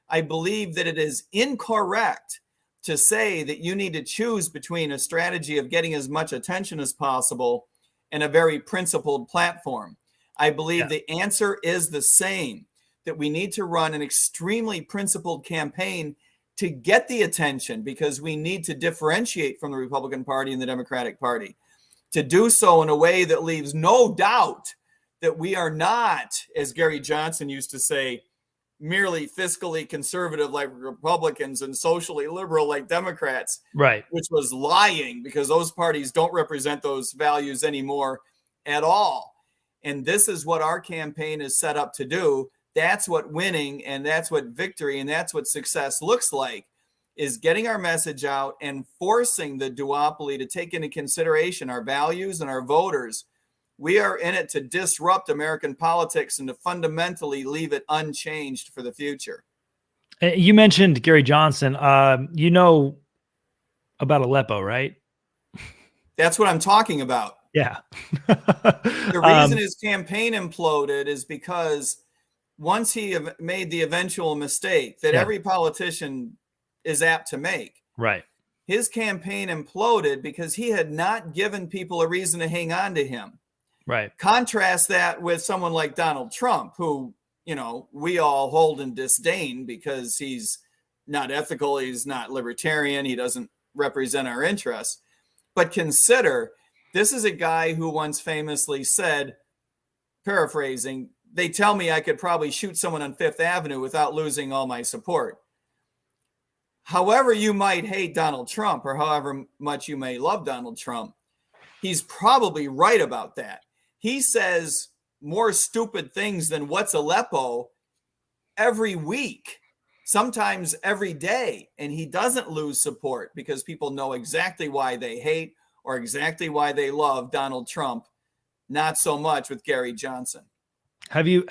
I believe that it is incorrect to say that you need to choose between a strategy of getting as much attention as possible and a very principled platform. I believe the answer is the same, that we need to run an extremely principled campaign to get the attention, because we need to differentiate from the Republican Party and the Democratic Party, to do so in a way that leaves no doubt that we are not, as Gary Johnson used to say, merely fiscally conservative like Republicans and socially liberal like Democrats, right? Which was lying, because those parties don't represent those values anymore at all. And this is what our campaign is set up to do. That's what winning, and that's what victory, and that's what success looks like, is getting our message out and forcing the duopoly to take into consideration our values and our voters. We are in it to disrupt American politics and to fundamentally leave it unchanged for the future. You mentioned Gary Johnson. You know about Aleppo, right? That's what I'm talking about. Yeah. The reason his campaign imploded is because once he made the eventual mistake that every politician is apt to make, right? His campaign imploded because he had not given people a reason to hang on to him. Right. Contrast that with someone like Donald Trump, who, you know, we all hold in disdain because he's not ethical, he's not libertarian, he doesn't represent our interests. But consider, this is a guy who once famously said, paraphrasing, "They tell me I could probably shoot someone on Fifth Avenue without losing all my support." However you might hate Donald Trump, or however much you may love Donald Trump, he's probably right about that. He says more stupid things than "what's Aleppo" every week, sometimes every day, and he doesn't lose support because people know exactly why they hate or exactly why they love Donald Trump. Not so much with Gary Johnson. Have you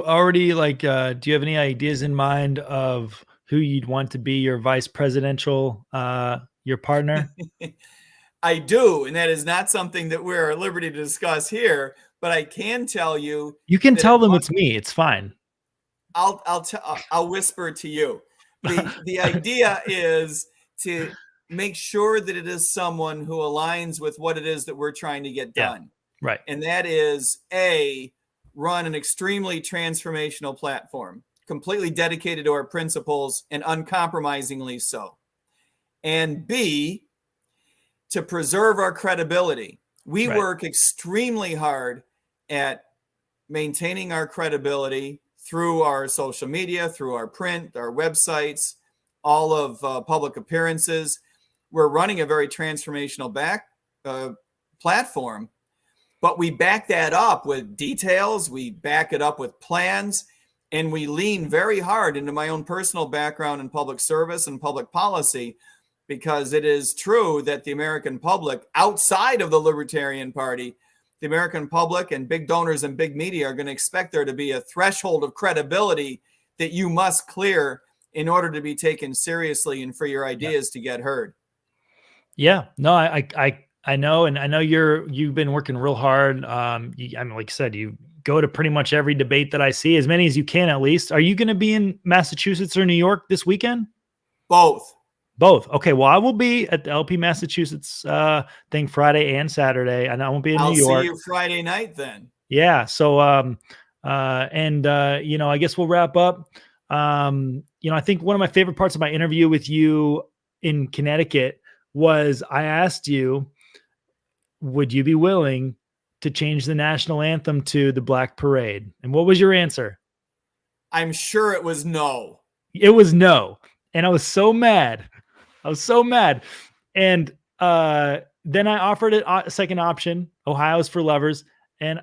already, do you have any ideas in mind of who you'd want to be your vice presidential, your partner? I do, and that is not something that we're at liberty to discuss here, but I can tell you. You can tell them it's me. It's fine. I'll whisper to you. The idea is to make sure that it is someone who aligns with what it is that we're trying to get done. Right. And that is run an extremely transformational platform, completely dedicated to our principles and uncompromisingly so. And B, to preserve our credibility. We work extremely hard at maintaining our credibility through our social media, through our print, our websites, all of public appearances. We're running a very transformational platform, but we back that up with details. We back it up with plans, and we lean very hard into my own personal background in public service and public policy, because it is true that the American public, outside of the Libertarian Party, the American public and big donors and big media are going to expect there to be a threshold of credibility that you must clear in order to be taken seriously and for your ideas to get heard. Yeah, no, I know. And I know you've been working real hard. I mean, like I said, you go to pretty much every debate that I see, as many as you can, at least. Are you going to be in Massachusetts or New York this weekend? Both. Both. Okay. Well, I will be at the LP Massachusetts thing Friday and Saturday, and I won't be in I'll New York. see you Friday night then. Yeah. So, you know, I guess we'll wrap up. You know, I think one of my favorite parts of my interview with you in Connecticut was I asked you, would you be willing to change the national anthem to the Black Parade? And what was your answer? I'm sure it was no. It was no. And I was so mad. I was so mad. And then I offered it a second option, Ohio's for Lovers, and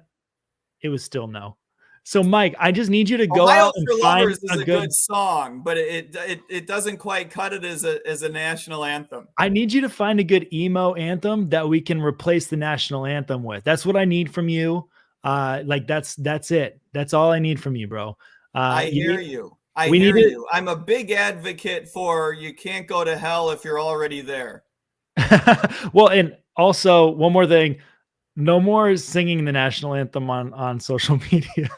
it was still no. So, Mike, I just need you to go Ohio out and for find Lovers is a good song, but it doesn't quite cut it as a national anthem. I need you to find a good emo anthem that we can replace the national anthem with. That's what I need from you. Like that's it. That's all I need from you, bro. I hear you. I hear you. I'm a big advocate for you can't go to hell if you're already there. Well, and also one more thing, no more singing the national anthem on social media.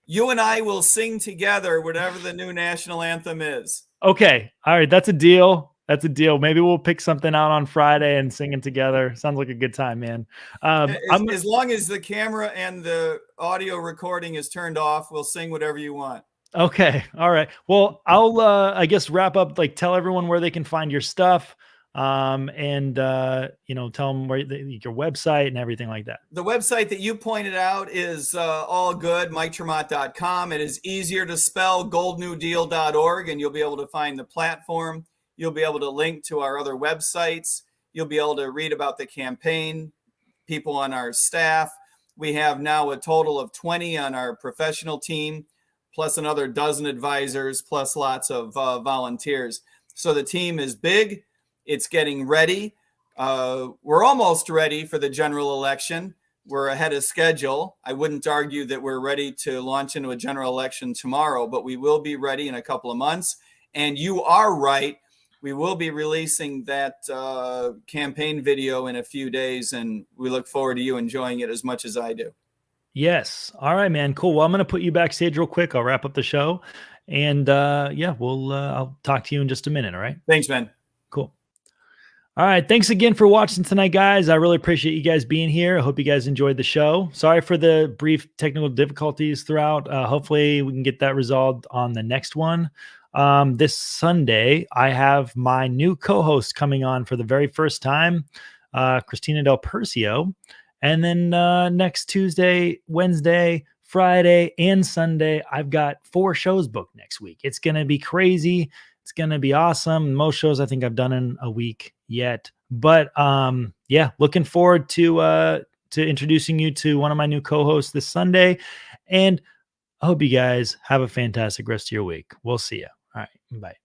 You and I will sing together whatever the new national anthem is. Okay. All right. That's a deal. That's a deal. Maybe we'll pick something out on Friday and sing it together. Sounds like a good time, man. As long as the camera and the audio recording is turned off, we'll sing whatever you want. Okay. All right. Well, I'll, I guess wrap up, like tell everyone where they can find your stuff. And you know, tell them where your website and everything like that. The website that you pointed out is all good, MikeTremont.com. It is easier to spell, goldnewdeal.org, and you'll be able to find the platform. You'll be able to link to our other websites. You'll be able to read about the campaign, people on our staff. We have now a total of 20 on our professional team, plus another dozen advisors, plus lots of volunteers. So the team is big. It's getting ready. We're almost ready for the general election. We're ahead of schedule. I wouldn't argue that we're ready to launch into a general election tomorrow, but we will be ready in a couple of months. And you are right. We will be releasing that campaign video in a few days, and we look forward to you enjoying it as much as I do. Yes. All right, man. Cool. Well, I'm going to put you backstage real quick. I'll wrap up the show. And yeah, I'll talk to you in just a minute. All right. Thanks, man. Cool. All right. Thanks again for watching tonight, guys. I really appreciate you guys being here. I hope you guys enjoyed the show. Sorry for the brief technical difficulties throughout. Hopefully we can get that resolved on the next one. This Sunday, I have my new co-host coming on for the very first time, Christina Del Percio. And then next Tuesday, Wednesday, Friday, and Sunday, I've got 4 shows booked next week. It's going to be crazy. It's going to be awesome. Most shows I think I've done in a week yet. But yeah, looking forward to introducing you to one of my new co-hosts this Sunday. And I hope you guys have a fantastic rest of your week. We'll see you. All right. Bye.